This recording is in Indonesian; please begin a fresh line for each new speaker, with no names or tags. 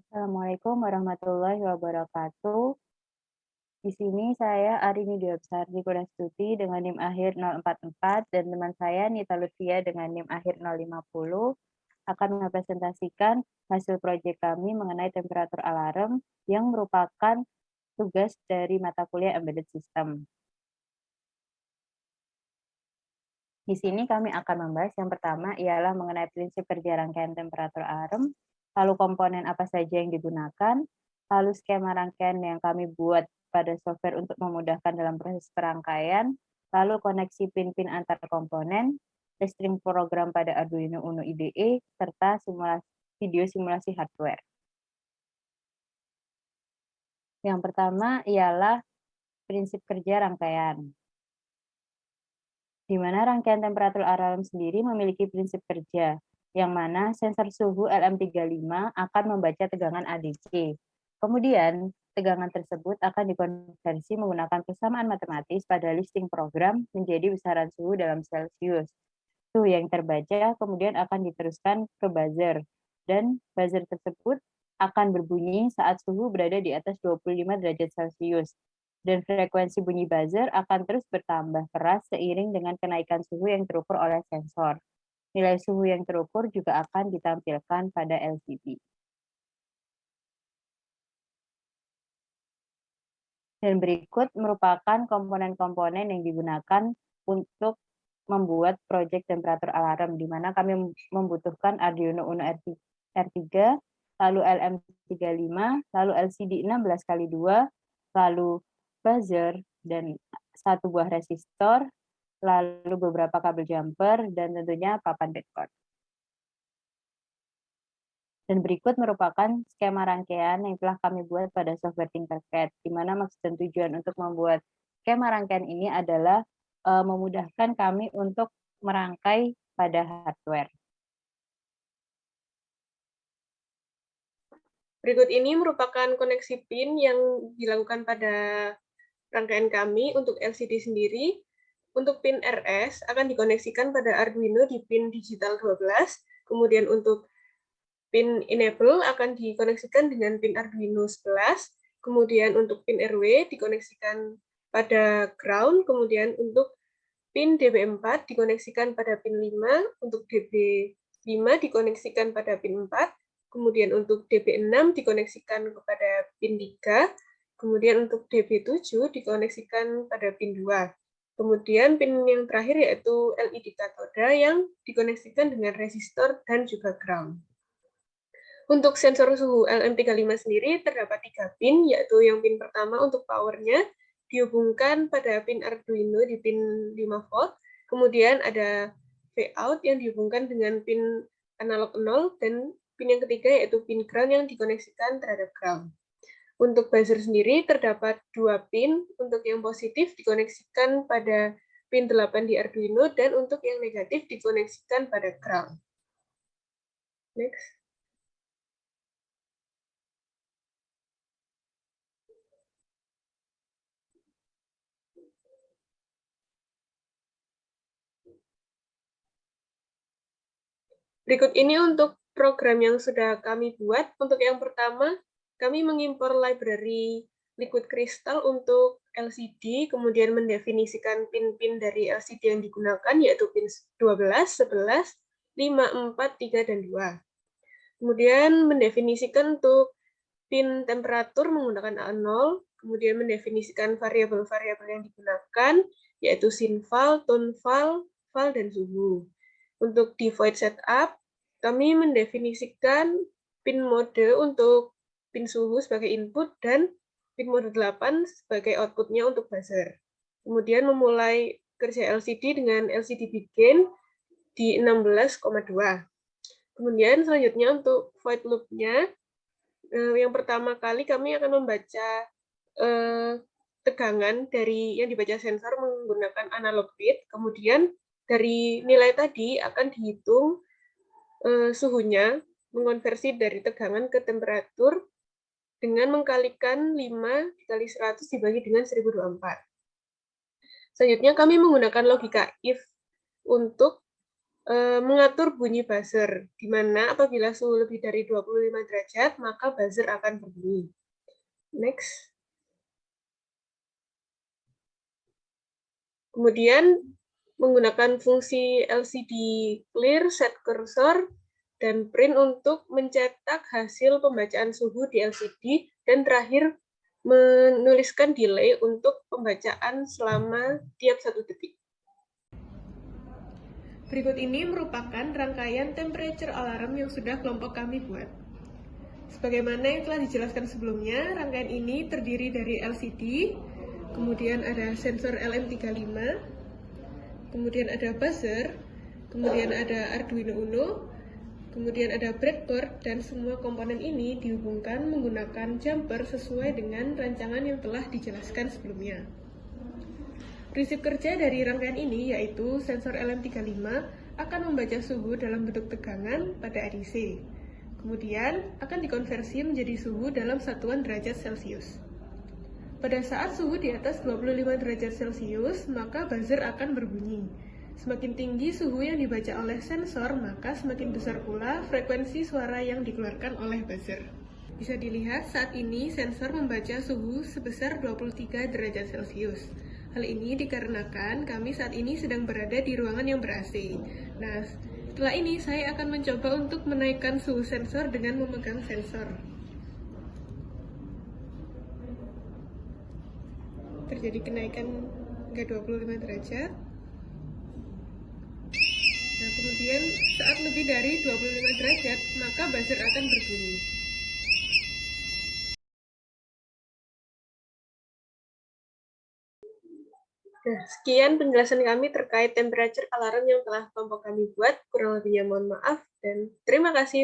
Assalamualaikum warahmatullahi wabarakatuh. Di sini saya Arini Dwi Kudastuti dengan NIM akhir 044 dan teman saya Nita Lutfia dengan NIM akhir 050 akan mempresentasikan hasil proyek kami mengenai temperatur alarm yang merupakan tugas dari mata kuliah Embedded System. Di sini kami akan membahas yang pertama ialah mengenai prinsip kerja rangkaian temperatur alarm, lalu komponen apa saja yang digunakan, lalu skema rangkaian yang kami buat pada software untuk memudahkan dalam proses perangkaian, lalu koneksi pin-pin antar komponen, testing program pada Arduino Uno IDE, serta video simulasi hardware. Yang pertama ialah prinsip kerja rangkaian, di mana rangkaian temperatur alarm sendiri memiliki prinsip kerja, yang mana sensor suhu LM35 akan membaca tegangan ADC. Kemudian, tegangan tersebut akan dikonversi menggunakan persamaan matematis pada listing program menjadi besaran suhu dalam Celsius. Suhu yang terbaca kemudian akan diteruskan ke buzzer, dan buzzer tersebut akan berbunyi saat suhu berada di atas 25 derajat Celcius. Dan frekuensi bunyi buzzer akan terus bertambah keras seiring dengan kenaikan suhu yang terukur oleh sensor. Nilai suhu yang terukur juga akan ditampilkan pada LCD. Dan berikut merupakan komponen-komponen yang digunakan untuk membuat proyek temperatur alarm, di mana kami membutuhkan Arduino Uno R3, lalu LM35, lalu LCD 16x2, lalu buzzer, dan satu buah resistor, lalu beberapa kabel jumper, dan tentunya papan breadboard. Dan berikut merupakan skema rangkaian yang telah kami buat pada software Tinkercad, di mana maksud dan tujuan untuk membuat skema rangkaian ini adalah memudahkan kami untuk merangkai pada hardware.
Berikut ini merupakan koneksi pin yang dilakukan pada rangkaian kami untuk LCD sendiri. Untuk pin RS akan dikoneksikan pada Arduino di pin digital 12, kemudian untuk pin enable akan dikoneksikan dengan pin Arduino 11, kemudian untuk pin RW dikoneksikan pada ground, kemudian untuk pin DB4 dikoneksikan pada pin 5, untuk DB5 dikoneksikan pada pin 4, kemudian untuk DB6 dikoneksikan kepada pin 3, kemudian untuk DB7 dikoneksikan pada pin 2. Kemudian pin yang terakhir yaitu LED katoda yang dikoneksikan dengan resistor dan juga ground. Untuk sensor suhu LM35 sendiri terdapat 3 pin, yaitu yang pin pertama untuk powernya dihubungkan pada pin Arduino di pin 5 volt, kemudian ada Vout yang dihubungkan dengan pin analog 0, dan pin yang ketiga yaitu pin ground yang dikoneksikan terhadap ground. Untuk buzzer sendiri terdapat 2 pin, untuk yang positif dikoneksikan pada pin 8 di Arduino, dan untuk yang negatif dikoneksikan pada ground. Next. Berikut ini untuk program yang sudah kami buat. Untuk yang pertama, kami mengimpor library Liquid Crystal untuk LCD, kemudian mendefinisikan pin-pin dari LCD yang digunakan, yaitu pin 12, 11, 5, 4, 3, dan 2. Kemudian mendefinisikan untuk pin temperatur menggunakan A0, kemudian mendefinisikan variabel-variabel yang digunakan, yaitu sinval, tonval, val, dan suhu. Untuk di void setup, kami mendefinisikan pin mode untuk pin suhu sebagai input dan pin mode 8 sebagai outputnya untuk buzzer. Kemudian memulai kerja LCD dengan LCD begin di 16,2. Kemudian selanjutnya untuk void loop-nya, yang pertama kali kami akan membaca tegangan dari yang dibaca sensor menggunakan analog bit, kemudian dari nilai tadi akan dihitung suhunya, mengonversi dari tegangan ke temperatur dengan mengkalikan 5 dikali 100 dibagi dengan 1024. Selanjutnya kami menggunakan logika if untuk mengatur bunyi buzzer, di mana apabila suhu lebih dari 25 derajat, maka buzzer akan berbunyi. Next. Kemudian menggunakan fungsi LCD clear, set cursor, dan print untuk mencetak hasil pembacaan suhu di LCD, dan terakhir menuliskan delay untuk pembacaan selama tiap 1 detik. Berikut ini merupakan rangkaian temperature alarm yang sudah kelompok kami buat. Sebagaimana yang telah dijelaskan sebelumnya, rangkaian ini terdiri dari LCD, kemudian ada sensor LM35, kemudian ada buzzer, kemudian ada Arduino Uno, kemudian ada breadboard, dan semua komponen ini dihubungkan menggunakan jumper sesuai dengan rancangan yang telah dijelaskan sebelumnya. Prinsip kerja dari rangkaian ini yaitu sensor LM35 akan membaca suhu dalam bentuk tegangan pada ADC. Kemudian akan dikonversi menjadi suhu dalam satuan derajat Celcius. Pada saat suhu di atas 25 derajat Celcius, maka buzzer akan berbunyi. Semakin tinggi suhu yang dibaca oleh sensor, maka semakin besar pula frekuensi suara yang dikeluarkan oleh buzzer. Bisa dilihat saat ini sensor membaca suhu sebesar 23 derajat Celcius. Hal ini dikarenakan kami saat ini sedang berada di ruangan yang ber-AC. Nah, setelah ini saya akan mencoba untuk menaikkan suhu sensor dengan memegang sensor. Terjadi kenaikan hingga 25 derajat. Nah, kemudian saat lebih dari 25 derajat, maka buzzer akan berbunyi. Nah, sekian penjelasan kami terkait temperature alarm yang telah kelompok kami buat. Kurang lebihnya mohon maaf, dan terima kasih.